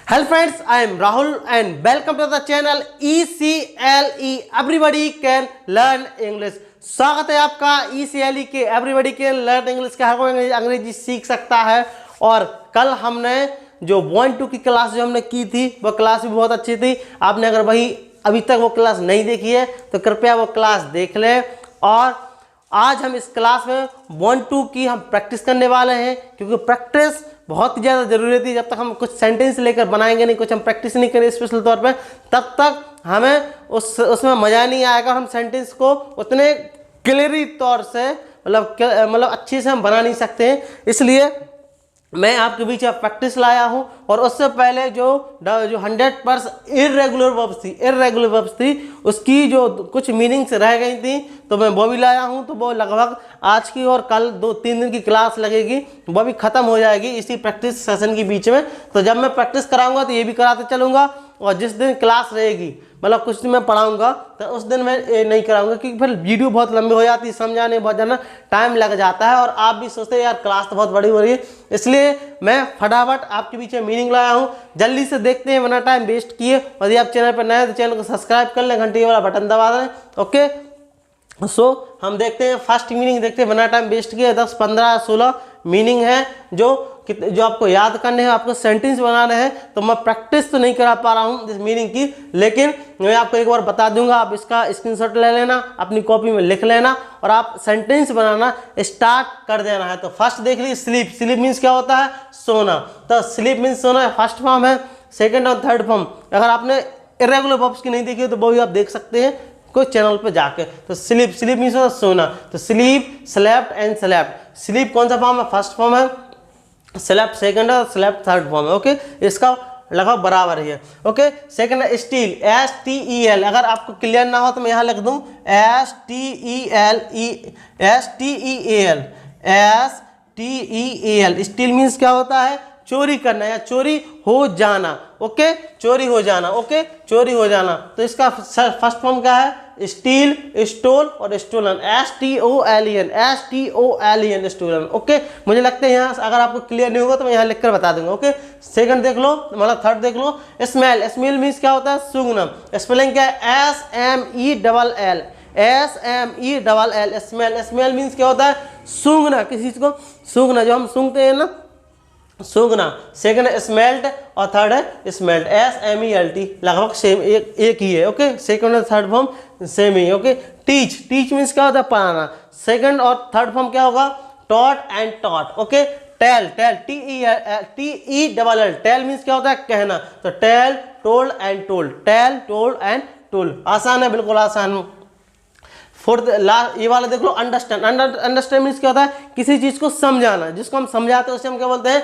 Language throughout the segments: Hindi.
Hello friends, I am Rahul and welcome to the channel ECLE Everybody Can Learn English। स्वागत है आपका ECLE के Everybody Can Learn English का। हर कोई अंग्रेजी सीख सकता है। और कल हमने जो 1-2 की क्लास जो हमने की थी वो क्लास भी बहुत अच्छी थी। आपने अगर वही अभी तक वो क्लास नहीं देखी है तो कृपया वो क्लास देख लें। और आज हम इस क्लास में 1-2 की हम प्रैक्टिस करने वाले हैं, क्योंकि प्रैक्टिस बहुत ही ज़्यादा ज़रूरी होती है। जब तक हम कुछ सेंटेंस लेकर बनाएंगे नहीं, कुछ हम प्रैक्टिस नहीं करें स्पेशल तौर पे, तब तक हमें उसमें मज़ा नहीं आएगा और हम सेंटेंस को उतने क्लियरी तौर से मतलब अच्छे से हम बना नहीं सकते हैं। इसलिए मैं आपके बीच में प्रैक्टिस लाया हूं। और उससे पहले जो 100% इर्रेगुलर वर्ब्स थी उसकी जो कुछ मीनिंग्स रह गई थी तो मैं वो भी लाया हूं। तो वो लगभग आज की और कल 2-3 दिन की क्लास लगेगी, वो भी ख़त्म हो जाएगी इसी प्रैक्टिस सेशन के बीच में। तो जब मैं प्रैक्टिस कराऊंगा तो ये भी कराते चलूँगा, और जिस दिन क्लास रहेगी मतलब कुछ दिन मैं पढ़ाऊंगा तो उस दिन मैं ये नहीं कराऊंगा, क्योंकि फिर वीडियो बहुत लंबी हो जाती है, समझाने में बहुत ज़्यादा टाइम लग जाता है और आप भी सोचते हैं यार क्लास तो बहुत बड़ी हो रही है। इसलिए मैं फटाफट आपके बीच में मीनिंग लाया हूँ, जल्दी से देखते हैं वरना टाइम वेस्ट किए। और यदि आप चैनल पर नए हैं तो चैनल को सब्सक्राइब कर लें, घंटी वाला बटन दबा दें। ओके, सो हम देखते हैं फर्स्ट मीनिंग देखते हैं, वरना टाइम वेस्ट किए। 10, 15, 16 मीनिंग है जो आपको याद करने हैं, आपको सेंटेंस बनाने हैं। तो मैं प्रैक्टिस तो नहीं करा पा रहा हूँ इस मीनिंग की, लेकिन मैं आपको एक बार बता दूंगा। आप इसका स्क्रीनशॉट ले लेना, अपनी कॉपी में लिख लेना और आप सेंटेंस बनाना स्टार्ट कर देना है। तो फर्स्ट देख लीजिए, स्लीप। स्लीप मीन्स क्या होता है? सोना। तो स्लीप मीन्स सोना फर्स्ट फॉर्म है। सेकेंड और थर्ड फॉर्म अगर आपने इर्रेगुलर वर्ब्स की नहीं देखी तो वो भी आप देख सकते हैं कोई चैनल पे जाके। तो स्लीप मीन्स होता है सोना। तो sleep, slept and slept. Sleep कौन सा फॉर्म है? फर्स्ट फॉर्म है। स्लेप्ट सेकंड है, स्लेप्ट थर्ड फॉर्म है। ओके, इसका लगभग बराबर ही है। ओके, सेकंड है स्टील, STEL। अगर आपको क्लियर ना हो तो मैं यहाँ लिख दूँ STEL। स्टील मीन्स क्या होता है? चोरी करना या चोरी हो जाना। ओके, चोरी हो जाना। ओके, चोरी हो जाना। तो इसका फर्स्ट फॉर्म क्या है? स्टील, स्टोल और स्टोलन। STOLEN stolen. ओके, मुझे लगता है यहाँ अगर आपको क्लियर नहीं होगा तो मैं यहाँ लिखकर बता दूंगा। ओके, सेकंड देख लो, मतलब थर्ड देख लो, स्मेल। स्मेल मीन्स क्या होता है? सूंघना। स्पेलिंग क्या है? SMELL। स्मेल। स्मेल मीन्स क्या होता है? सूंघना, किसी चीज को सूंघना, जो हम सूंघते हैं ना, सूंघना। सेकंड है स्मेल्ट और थर्ड है स्मेल्ट, SMELT। लगभग सेम एक ही है। ओके, सेकंड और थर्ड फॉर्म सेम ही। ओके, टीच मीन्स क्या होता है? पढ़ाना। सेकंड और थर्ड फॉर्म क्या होगा? Taught and taught. Okay, tell TELL। Tell means क्या होता है? कहना। तो tell, told and told. Tell, told and told. आसान है, बिल्कुल आसान। फोर्थ ये वाला देख लो, अंडरस्टैंड। अंडरस्टैंड मीन्स क्या होता है? किसी चीज को समझाना, जिसको हम समझाते हैं उसे हम क्या बोलते हैं?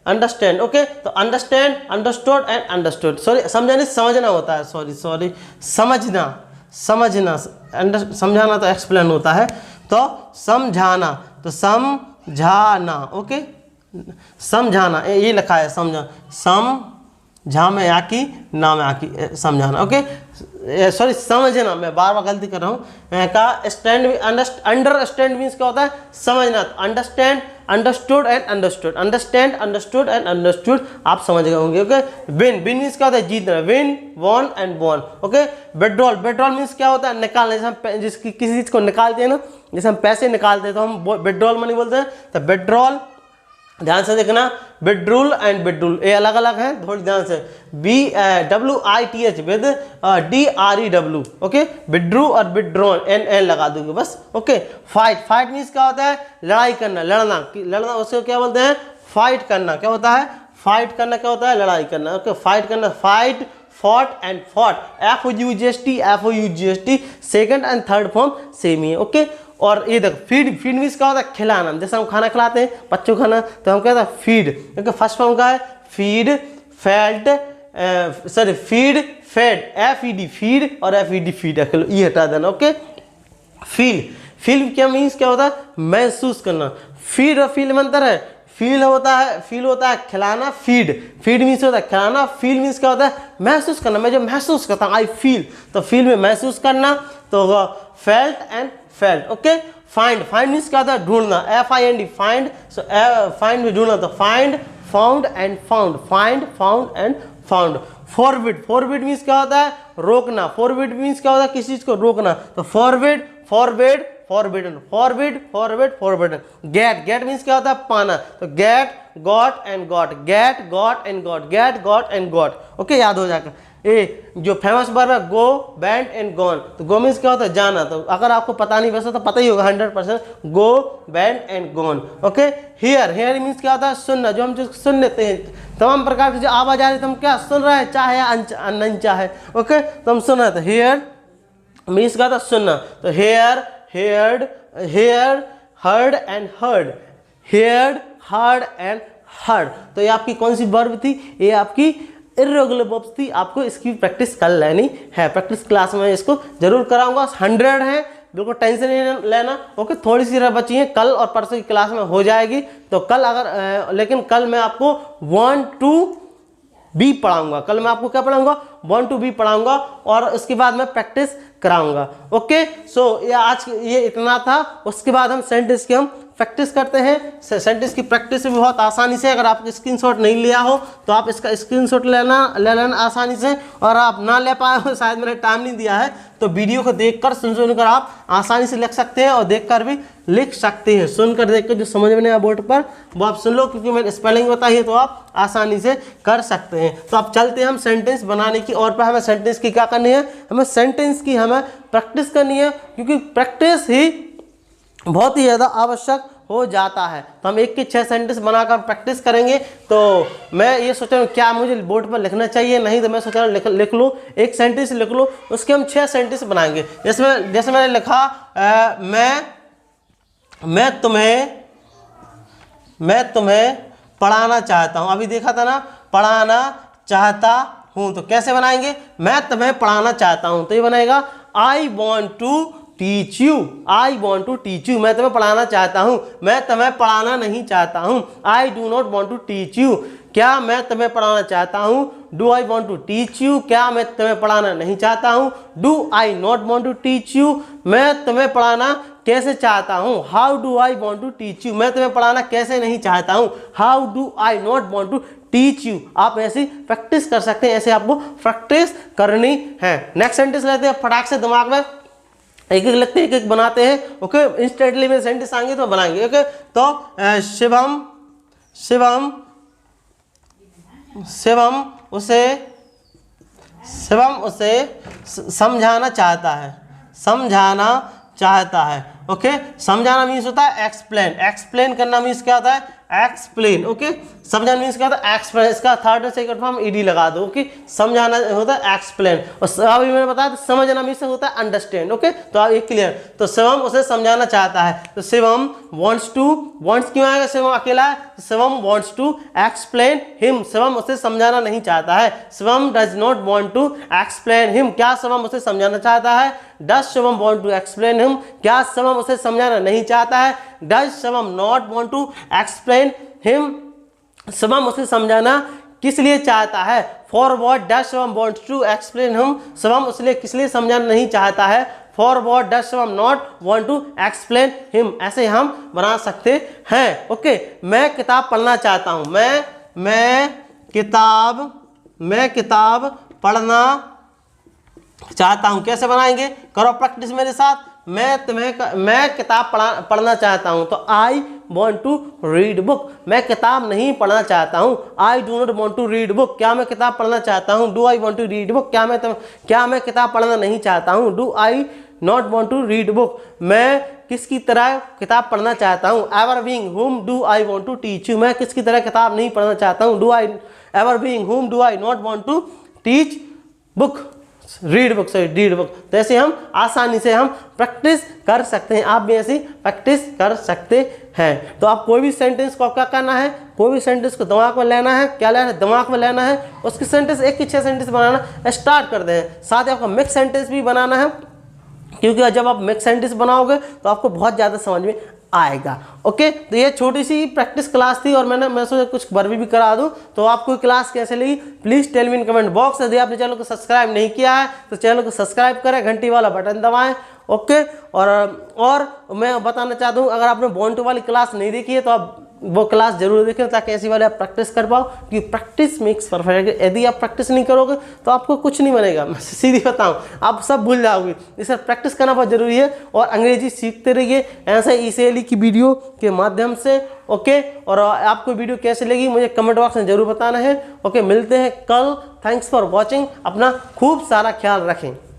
अंडरस्टैंड। ओके, तो understand, understood and understood. Sorry, समझाने समझना होता है। सॉरी, समझना। समझाना तो एक्सप्लेन होता है। तो समझाना, तो समझाना। ओके, समझाना ये लिखा है, झा में आकी, ना में आकी, समझाना। ओके, सॉरी, समझना। मैं बार बार गलती कर रहा हूँ। मैं कहा स्टैंड, अंडरस्टैंड मीन्स क्या होता है? समझना। Understand, understood and understood. Understand, understood and understood win होंगे। ओके, विन मीन्स क्या होता है? जीतना। Win, won and won. Okay, withdrawal means क्या होता है? निकालना। जैसे हम किसी चीज को निकालते हैं ना, जैसे हम पैसे निकालते हैं तो हम विड्रॉल मनी बोलते हैं। तो विड्रॉल, ध्यान से देखना, विड्रूल एंड विड्रूल ये अलग अलग हैं, थोड़ी ध्यान से। WITH with DREW। Okay, withdrew और विड्रॉन N लगा दूंगे बस। ओके, फाइट मीन्स क्या होता है? लड़ाई करना, लड़ना उसको क्या बोलते हैं? फाइट करना। क्या होता है? फाइट करना क्या होता है? लड़ाई करना। ओके, फाइट करना, fight, fought and fought. FOUGST। Second and third form same ही है। ओके, और ये देखो, फीड मीन्स क्या होता है? खिलाना। जैसे हम खाना खिलाते हैं बच्चों को खाना, तो हम कहते हैं फीड। क्योंकि फर्स्ट फॉर्म का है फीड, फेड, FED फीड और FED फीड। ये हटा देना। ओके, फील क्या मीन्स क्या होता है? महसूस करना। फीड और फील में अंतर है। फील होता है खिलाना, फीड मीन्स होता है खिलाना। फील मीन्स क्या होता है? महसूस करना। मैं जो महसूस करता हूँ, आई फील। तो फील में महसूस करना तो होगा felt and felt. Okay, find means क्या होता है? ढूंढना, FIND, फाइंड। सो फाइंड में ढूंढना, तो find, found and found, find, found and found. Forbid, forbid means क्या होता है? रोकना। फॉरबिड मीन्स क्या होता है? किसी चीज को रोकना। तो forbid, forbid, forbidden, forbid, forbid, forbidden. Get, get means क्या होता है? पाना। तो get, got and got, get, got and got, get, got and got. Okay, याद हो जाएगा। ए जो फेमस वर्ब है गो, वेंट एंड गॉन। तो गो मीन्स क्या होता है? जाना। तो अगर आपको पता नहीं वैसे तो पता ही होगा 100%, go, went and gone. Okay, here, here means क्या होता है? सुनना। जो हम जो सुन लेते हैं तमाम प्रकार की जो आवाज आ रही है तो हम क्या सुन रहे हैं, चाहे या अनचाहे। ओके, तो हम सुन रहे थे। हियर मीन्स क्या होता है? सुनना। तो hear, heard, hear, heard and heard, heard, heard and heard. तो ये आपकी कौन सी वर्ब थी? ये आपकी इर्रेगुलर वर्ब्स थी। आपको इसकी प्रैक्टिस कर लेनी है। प्रैक्टिस क्लास में इसको जरूर कराऊंगा। 100 है, बिल्कुल टेंशन नहीं लेना। ओके, थोड़ी सी रह बची है, कल और परसों की क्लास में हो जाएगी। तो कल अगर लेकिन कल मैं आपको 1 to B पढ़ाऊंगा। कल मैं आपको क्या पढ़ाऊंगा? 1 to B पढ़ाऊंगा और उसके बाद मैं प्रैक्टिस कराऊंगा। ओके, सो ये आज ये इतना था। उसके बाद हम सेंटेंस की हम प्रैक्टिस करते हैं। सेंटेंस की प्रैक्टिस भी बहुत आसानी से, अगर आप स्क्रीनशॉट नहीं लिया हो तो आप इसका स्क्रीनशॉट ले लेना आसानी से। और आप ना ले पाए हो, शायद मैंने टाइम नहीं दिया है, तो वीडियो को देखकर सुनकर आप आसानी से लिख सकते हैं और देखकर भी लिख सकते हैं। सुनकर देखकर जो समझ में नहीं आया बोर्ड पर वो आप सुन लो, क्योंकि मैंने स्पेलिंग बताई है तो आप आसानी से कर सकते हैं। तो आप चलते हैं हम सेंटेंस बनाने की। और पर हमें सेंटेंस की क्या करनी है? हमें सेंटेंस की हमें प्रैक्टिस करनी है, क्योंकि प्रैक्टिस ही बहुत ही ज़्यादा आवश्यक हो जाता है। तो हम 1 के 6 सेंटेंस बनाकर प्रैक्टिस करेंगे। तो मैं ये सोच रहा हूँ क्या मुझे बोर्ड पर लिखना चाहिए, नहीं तो मैं सोच रहा हूँ लिख लूँ, 1 सेंटेंस लिख लूँ, उसके हम 6 सेंटेंस बनाएंगे। जैसे मैंने लिखा मैं तुम्हें पढ़ाना चाहता हूँ। अभी देखा था ना, पढ़ाना चाहता हूँ। तो कैसे बनाएंगे? मैं तुम्हें पढ़ाना चाहता हूँ, तो ये बनेगा I want to teach you, I want to teach you. मैं तुम्हें पढ़ाना चाहता हूँ, मैं तुम्हें पढ़ाना नहीं चाहता हूँ। I do not want to teach you. क्या मैं तुम्हें पढ़ाना चाहता हूँ? Do I want to teach you. क्या मैं तुम्हें पढ़ाना नहीं चाहता हूँ? Do I not want to teach you. मैं तुम्हें पढ़ाना कैसे चाहता हूँ? How do I want to teach you. मैं तुम्हें पढ़ाना कैसे नहीं चाहता हूँ? How do I not want to teach you. आप ऐसी प्रैक्टिस कर सकते हैं, ऐसे आपको प्रैक्टिस करनी है। नेक्स्ट सेंटेंस लेते हैं, फटाक से दिमाग में एक एक लिखते हैं, एक एक बनाते हैं। ओके, इंस्टेंटली में सेंटेंस आएंगे तो बनाएंगे। ओके, तो शिवम उसे समझाना चाहता है, समझाना चाहता है। ओके, समझाना मीन्स होता है एक्सप्लेन, एक्सप्लेन करना मीन्स क्या होता है? एक्सप्लेन। ओके, समझाना मीन्स क्या होता है? एक्सप्लेन। इसका थर्ड और सेकंड फॉर्म ईडी लगा दो। ओके, समझाना होता है एक्सप्लेन, और अभी मैंने बताया समझना मीन्स होता है अंडरस्टैंड। ओके, तो आप ये क्लियर। तो शिवम उसे समझाना चाहता है, तो शिवम वांट्स टू, वांट्स क्यों आएगा? शिवम अकेला है, Shivam wants to explain him. Shivam उसे समझाना नहीं चाहता है, Shivam does not want to explain him. क्या शिवम उसे समझाना चाहता है? Does Shivam want to explain him. क्या शिवम उसे समझाना नहीं चाहता है? Does Shivam not want to explain him. Shivam उसे समझाना किस लिए चाहता है? For what does Shivam want to explain him. Shivam उसलिए किस लिए समझाना नहीं चाहता है? For what does Shivam not want to explain him. ऐसे हम बना सकते हैं। ओके, मैं किताब पढ़ना चाहता हूँ, मैं किताब पढ़ना चाहता हूँ। कैसे बनाएंगे? करो प्रैक्टिस मेरे साथ। मैं किताब पढ़ना चाहता हूँ, तो I want to read book. मैं किताब नहीं पढ़ना चाहता हूँ, I do not want to read book. क्या मैं किताब पढ़ना चाहता हूँ? Do I want to read book. क्या मैं किताब पढ़ना नहीं चाहता हूँ? Do I not want to read book. मैं किसकी तरह किताब पढ़ना चाहता हूँ? Ever being whom do I want to teach you. मैं किसकी तरह किताब नहीं पढ़ना चाहता हूँ? Do I ever being whom do I not want to teach book, read book, sorry read book. तो ऐसे हम आसानी से हम प्रैक्टिस कर सकते हैं। आप भी ऐसी प्रैक्टिस कर सकते हैं। तो आप कोई भी सेंटेंस को क्या करना है? कोई भी सेंटेंस को दिमाग में लेना है। क्या लेना है? दिमाग में लेना है। उसके सेंटेंस 1 की 6 सेंटेंस बनाना स्टार्ट कर दें। साथ ही आपको मिक्स सेंटेंस भी बनाना है, क्योंकि जब आप मिक्स सेंटेंस बनाओगे तो आपको बहुत ज़्यादा समझ में आएगा। ओके, तो ये छोटी सी प्रैक्टिस क्लास थी और मैं सोचा कुछ वर्बी भी करा दूं। तो आपको क्लास कैसे लगी please tell me in comment box. यदि आपने चैनल को सब्सक्राइब नहीं किया है तो चैनल को सब्सक्राइब करें, घंटी वाला बटन दबाएं। ओके, और मैं बताना चाहता हूँ, अगर आपने बॉन्टू वाली क्लास नहीं देखी है तो आप वो क्लास जरूर देखें ताकि ऐसी वाले आप प्रैक्टिस कर पाओ, क्योंकि प्रैक्टिस मेक्स परफेक्ट। यदि आप प्रैक्टिस नहीं करोगे तो आपको कुछ नहीं बनेगा, मैं सीधी बताऊं, आप सब भूल जाओगे। इसलिए प्रैक्टिस करना बहुत जरूरी है और अंग्रेजी सीखते रहिए ऐसे ECLE की वीडियो के माध्यम से। ओके, और आपको वीडियो कैसे लगी मुझे कमेंट बॉक्स में जरूर बताना है। ओके, मिलते हैं कल। Thanks for watching. अपना खूब सारा ख्याल रखें।